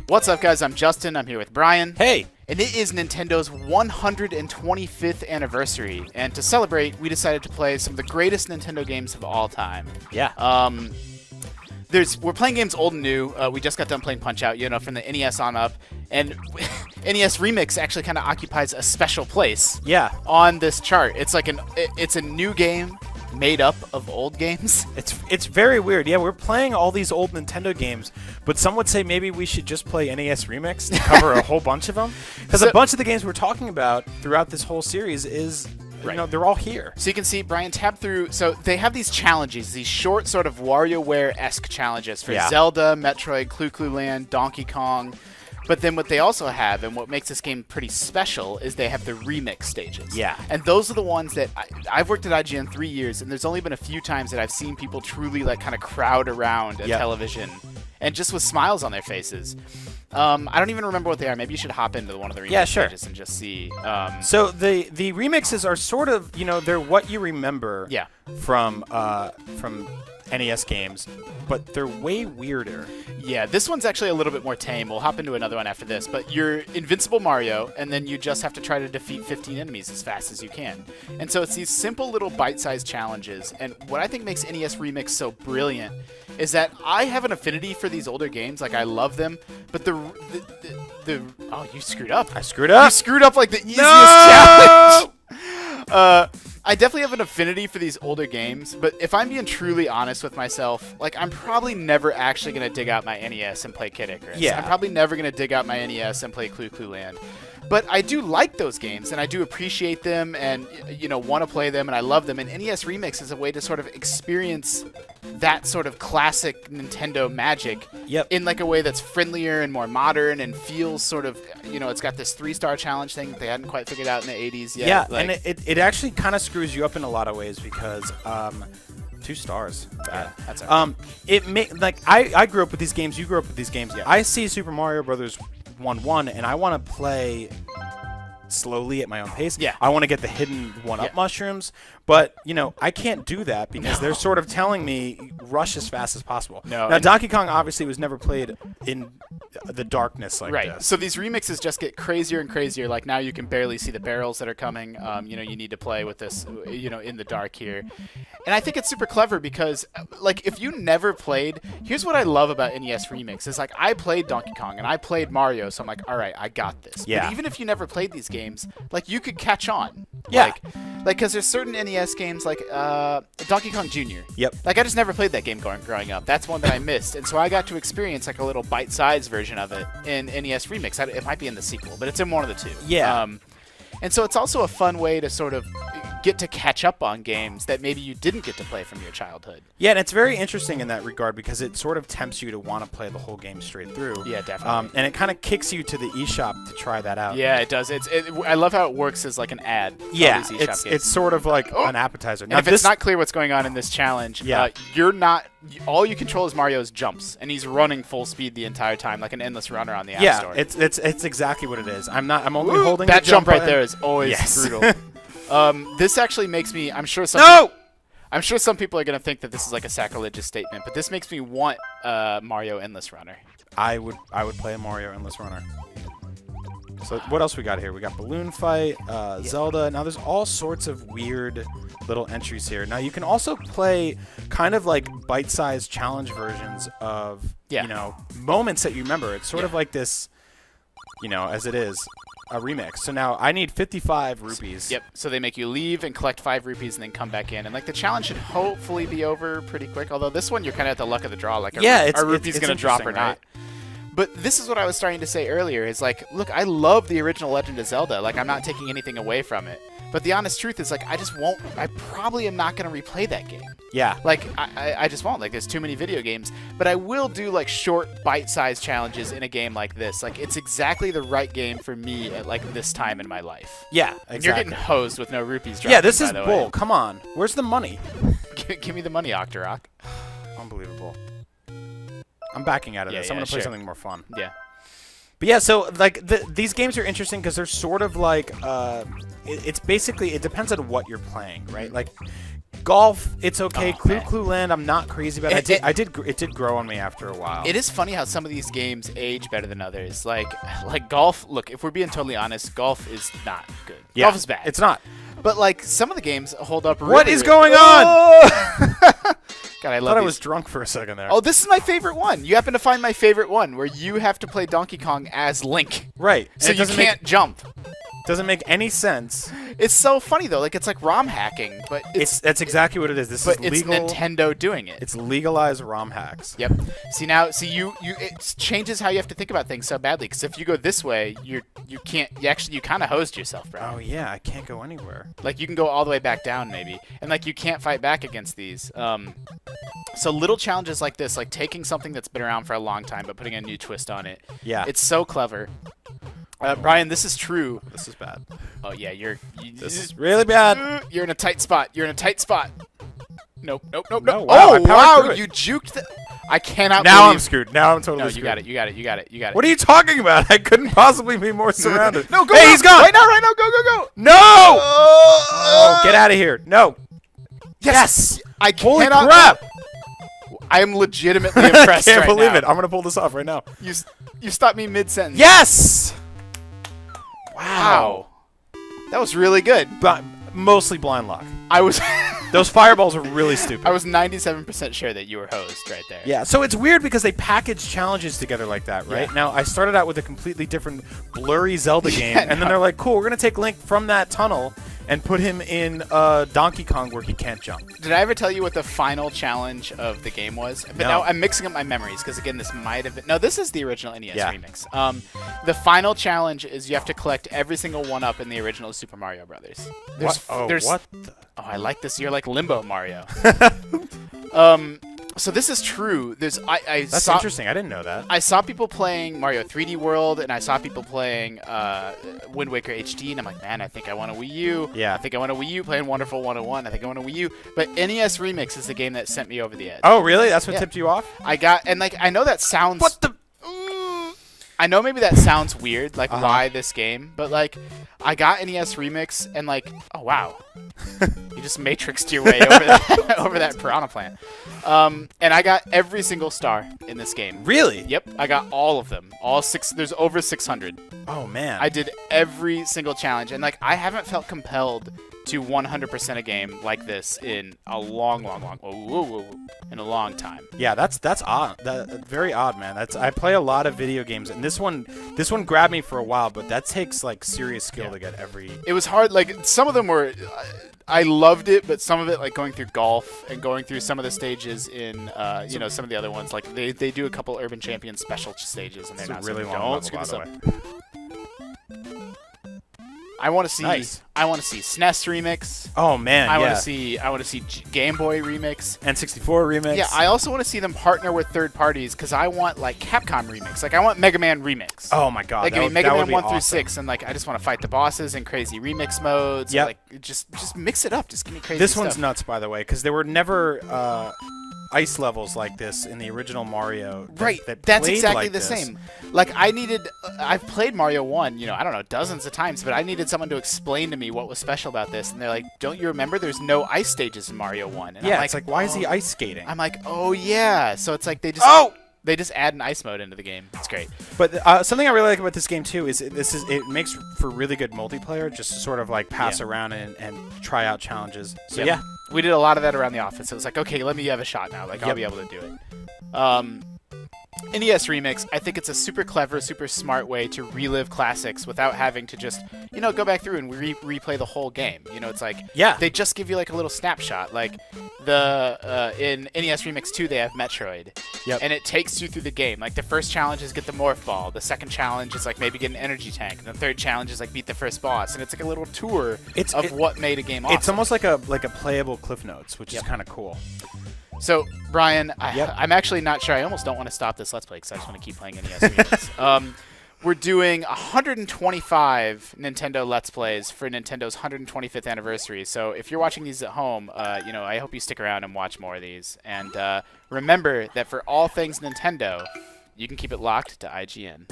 What's up, guys? I'm Justin. I'm here with Brian. Hey! And it is Nintendo's 125th anniversary. And to celebrate, we decided to play some of the greatest Nintendo games of all time. Yeah. We're playing games old and new. We just got done playing Punch-Out, from the NES on up. And NES Remix actually kind of occupies a special place on this chart. It's like it's a new game made up of old games. It's very weird. Yeah, we're playing all these old Nintendo games, but some would say maybe we should just play NES Remix to cover a whole bunch of them. Because a bunch of the games we're talking about throughout this whole series is, they're all here. So you can see, Brian, tab through. So they have these challenges, these short sort of WarioWare-esque challenges for Zelda, Metroid, Clu Land, Donkey Kong. But then what they also have, and what makes this game pretty special, is they have the remix stages. Yeah. And those are the ones that I've worked at IGN 3 years, and there's only been a few times that I've seen people truly kind of crowd around a television, and just with smiles on their faces. I don't even remember what they are. Maybe you should hop into one of the remix stages and just see. So the remixes are sort of, they're what you remember from NES games, but they're way weirder. Yeah, this one's actually a little bit more tame. We'll hop into another one after this, but you're Invincible Mario, and then you just have to try to defeat 15 enemies as fast as you can. And so it's these simple little bite-sized challenges, and what I think makes NES Remix so brilliant is that I have an affinity for these older games. Like, I love them, but oh, you screwed up. I screwed up? You screwed up like the easiest challenge. I definitely have an affinity for these older games, but if I'm being truly honest with myself, I'm probably never actually going to dig out my NES and play Kid Icarus. Yeah. I'm probably never going to dig out my NES and play Clu Land. But I do like those games, and I do appreciate them and, want to play them, and I love them. And NES Remix is a way to sort of experience that sort of classic Nintendo magic in a way that's friendlier and more modern and feels sort of, it's got this 3-star challenge thing that they hadn't quite figured out in the 80s yet. Yeah, and it actually kind of screws you up in a lot of ways because 2 stars. Yeah, that's all right. I grew up with these games. You grew up with these games. Yeah. I see Super Mario Brothers 1-1, and I want to play slowly at my own pace. Yeah. I want to get the hidden 1-up mushrooms, but I can't do that because they're sort of telling me rush as fast as possible. Now Donkey Kong obviously was never played in the darkness like this. So these remixes just get crazier and crazier. Like now you can barely see the barrels that are coming. You need to play with this, in the dark here. And I think it's super clever because, if you never played, here's what I love about NES Remix is I played Donkey Kong and I played Mario, so I'm like, all right, I got this. Yeah. But even if you never played these games, you could catch on. Yeah. Because there's certain NES games like Donkey Kong Jr. Yep. I just never played that game growing up. That's one that I missed, and so I got to experience a little bite-sized version of it in NES Remix. It might be in the sequel, but it's in one of the two. Yeah. And so it's also a fun way to sort of get to catch up on games that maybe you didn't get to play from your childhood. Yeah, and it's very interesting in that regard because it sort of tempts you to want to play the whole game straight through. Yeah, definitely. And it kind of kicks you to the eShop to try that out. Yeah, it does. I love how it works as an ad. Yeah, it's sort of like an appetizer. Now, if it's not clear what's going on in this challenge, you're not. All you control is Mario's jumps, and he's running full speed the entire time, like an endless runner on the App Store. Yeah, it's exactly what it is. I'm only holding that the jump right button. there is always brutal. This actually makes me. I'm sure some people are gonna think that this is a sacrilegious statement, but this makes me want Mario Endless Runner. I would play a Mario Endless Runner. So what else we got here? We got Balloon Fight, Zelda. Now there's all sorts of weird little entries here. Now you can also play kind of bite-sized challenge versions of moments that you remember. It's sort of like this, as it is. A remix. So now I need 55 rupees. Yep. So they make you leave and collect 5 rupees and then come back in. And the challenge should hopefully be over pretty quick. Although this one you're kind of at the luck of the draw. Are rupees going to drop or not? But this is what I was starting to say earlier is look, I love the original Legend of Zelda. I'm not taking anything away from it. But the honest truth is I probably am not going to replay that game. Yeah. I just won't. There's too many video games. But I will do short bite-sized challenges in a game like this. It's exactly the right game for me at this time in my life. Yeah, exactly. And you're getting hosed with no rupees dropping. Yeah, this is bull. Come on. Where's the money? Give me the money, Octorok. Unbelievable. I'm backing out of this. I'm going to play something more fun. Yeah. But yeah, so these games are interesting because they're sort of it's basically, it depends on what you're playing, right? Golf, it's okay. Oh, Clue man. Clue Land, I'm not crazy about. It did grow on me after a while. It is funny how some of these games age better than others. Like golf. Look, if we're being totally honest, golf is not good. Yeah, Golf is bad. It's not. But like some of the games hold up. Really, What is going on? God, I love. I thought I these. was drunk for a second there. Oh, this is my favorite one. You happen to find my favorite one, where you have to play Donkey Kong as Link. Right. So you can't jump. Doesn't make any sense. It's so funny though. Like it's like ROM hacking, but That's exactly what it is. This is it's legal. Nintendo doing it. It's legalized ROM hacks. Yep. See it changes how you have to think about things so badly. Because if you go this way, you kind of hosed yourself, bro. Oh yeah, I can't go anywhere. Like you can go all the way back down maybe, and like you can't fight back against these. So little challenges like this, like taking something that's been around for a long time but putting a new twist on it. Yeah. It's so clever. Brian, this is true. This is bad. Oh yeah, This is really bad. You're in a tight spot. You're in a tight spot. Nope. No, Oh wow, I powered wow, through it. you juked the. I cannot. Now believe... I'm screwed. Now I'm totally No, screwed. you got it. What are you talking about? I couldn't possibly be more surrounded. No, go. Hey, he's gone. Right now, go. No! Oh, get out of here. No. Yes. I Holy cannot. crap. I am legitimately impressed. I can't right believe now. it. I'm going to pull this off right now. You stopped me mid-sentence. Yes! Wow. That was really good. But mostly blind luck. I was Those fireballs are really stupid. I was 97% sure that you were hosed right there. Yeah, so it's weird because they package challenges together like that, right? Yeah. Now, I started out with a completely different blurry Zelda game, Yeah, and then they're like, cool, we're going to take Link from that tunnel and put him in Donkey Kong where he can't jump. Did I ever tell you what the final challenge of the game was? But No. now I'm mixing up my memories because, again, this might have been... No, this is the original NES Yeah. remix. The final challenge is you have to collect every single one-up in the original Super Mario Brothers. What? Oh, what the... Oh, I like this. You're like Limbo Mario. So this is true. That's interesting. I didn't know that. I saw people playing Mario 3D World, and I saw people playing Wind Waker HD, and I'm like, man, I think I want a Wii U. Yeah. I think I want a Wii U playing Wonderful 101. I think I want a Wii U. But NES Remix is the game that sent me over the edge. Oh, really? That's what Yeah. tipped you off? I know that sounds... What the... I know maybe that sounds weird, like, why this game? But, like, I got NES Remix, and, like, oh, wow. You just matrixed your way over that, over that Piranha Plant. And I got every single star in this game. Really? Yep, I got all of them. All six. There's over 600. Oh, man. I did every single challenge, and, like, I haven't felt compelled to 100% a game like this in a long in a long time. Yeah, that's odd. Very odd, man. I play a lot of video games, and this one grabbed me for a while, but that takes like serious skill to get every. It was hard. Like some of them were, I loved it, but some of it, like going through golf and going through some of the stages in, some of the other ones. Like they do a couple Urban Champions special stages, and they're not really so long don't level, screw by this the up. way. I want to see. Nice. I want to see SNES remix. Oh man, I yeah. want to see Game Boy remix. N64 remix. Yeah, I also want to see them partner with third parties because I want like Capcom remix. Like I want Mega Man remix. Oh my god. Like that I mean, would- Mega that would Man be 1 through awesome. 6, and like I just want to fight the bosses in crazy remix modes. Yep. Like just mix it up. Just give me crazy. This stuff. one's nuts, by the way, because there were never ice levels like this in the original Mario. Right, that that's played exactly like the this. same. Like I needed, I've played Mario 1, I don't know, dozens of times, but I needed someone to explain to me what was special about this, and they're like, don't you remember there's no ice stages in Mario 1? And Yeah, I'm it's like, why is he ice skating? I'm like, oh yeah, so it's like they just add an ice mode into the game. It's great. But something I really like about this game too is it makes for really good multiplayer, just to sort of like pass around and try out challenges. So yeah, we did a lot of that around the office. It was like, okay, let me have a shot now. Like I'll be able to do it. NES Remix, I think it's a super clever, super smart way to relive classics without having to just, go back through and replay the whole game. It's like, they just give you like a little snapshot. Like in NES Remix 2, they have Metroid. Yep. And it takes you through the game. Like the first challenge is get the Morph Ball. The second challenge is like maybe get an energy tank. And the third challenge is like beat the first boss. And it's like a little tour of what made a game awesome. It's almost like a playable Cliff Notes, which is kind of cool. So, Brian, I'm actually not sure. I almost don't want to stop this Let's Play because I just want to keep playing NES Remix. We're doing 125 Nintendo Let's Plays for Nintendo's 125th anniversary. So if you're watching these at home, I hope you stick around and watch more of these. And remember that for all things Nintendo, you can keep it locked to IGN.